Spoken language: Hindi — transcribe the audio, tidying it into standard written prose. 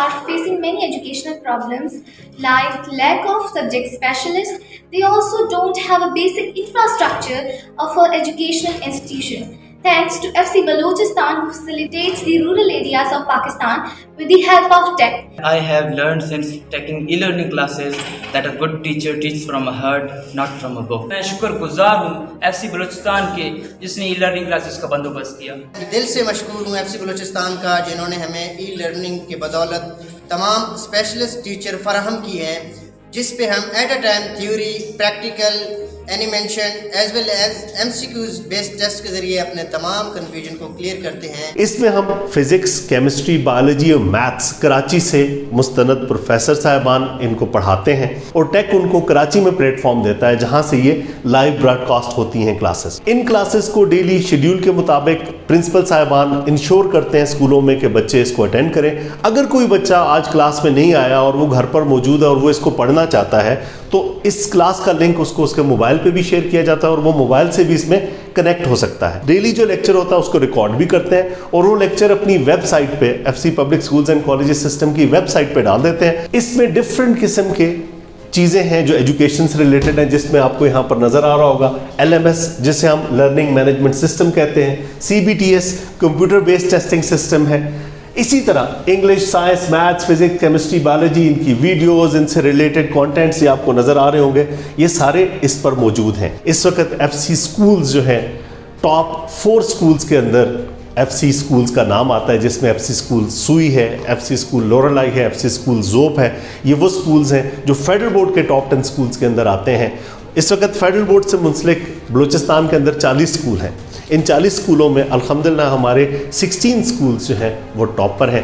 are facing many educational problems like lack of subject specialists. They also don't have a basic infrastructure of an educational institution. Thanks to FC Balochistan, who facilitates the rural areas of Pakistan with the help of tech. I have learned since taking e-learning classes that a good teacher teaches from a heart, not from a book. मैं शुक्रगुजार हूँ FC बलूचिस्तान के जिसने ई लर्निंग क्लासेस का बंदोबस्त किया। दिल से मशकूर हूँ FC बलूचिस्तान का जिन्होंने हमें ई लर्निंग के बदौलत तमाम स्पेशलिस्ट टीचर फराहम किए हैं, जिस पे हम at a time theory, practical, animation as well as MCQs based test के जरिए अपने तमाम कन्फ्यूजन को क्लियर करते हैं। इसमें हम फिजिक्स, केमिस्ट्री, बायोलॉजी और मैथ्स कराची से मुस्तनद प्रोफेसर साहिबान इनको पढ़ाते हैं और टेक उनको कराची में प्लेटफॉर्म देता है जहां से ये लाइव ब्रॉडकास्ट होती हैं क्लासेस। इन क्लासेस को डेली शेड्यूल के मुताबिक प्रिंसिपल साहिबान इंश्योर करते हैं स्कूलों में कि बच्चे इसको अटेंड करें। अगर कोई बच्चा आज क्लास में नहीं आया और वो घर पर मौजूद है और वो इसको पढ़ना चाहता है तो इस क्लास का लिंक उसको उसके मोबाइल पे भी शेयर किया जाता है और वो मोबाइल से भी इसमें कनेक्ट हो सकता है। डेली जो लेक्चर होता है उसको रिकॉर्ड भी करते हैं और वो लेक्चर अपनी वेबसाइट पे FC public schools and colleges system की वेबसाइट पे डाल देते हैं। इसमें डिफरेंट किस्म के चीज़ें हैं जो एजुकेशन से रिलेटेड हैं, जिसमें आपको यहाँ पर नज़र आ रहा होगा LMS जिसे हम लर्निंग मैनेजमेंट सिस्टम कहते हैं, CBTS computer based testing system है। इसी तरह English, science, maths, physics, chemistry, biology, इनकी वीडियोस, इनसे रिलेटेड कंटेंट्स ये आपको नज़र आ रहे होंगे, ये सारे इस पर मौजूद हैं। इस वक्त FC स्कूल्स जो हैं टॉप 4 स्कूल्स के अंदर FC स्कूल्स का नाम आता है, जिसमें FC स्कूल सुई है, FC स्कूल लोरेलाई है, FC स्कूल जोप है। ये वो स्कूल्स हैं जो फेडरल बोर्ड के टॉप 10 स्कूल्स के अंदर आते हैं। इस वक्त फेडरल बोर्ड से मुंसलिक बलूचिस्तान के अंदर 40 स्कूल हैं। इन 40 स्कूलों में अल्हम्दुलिल्लाह हमारे 16 स्कूल्स जो हैं वो टॉप पर हैं।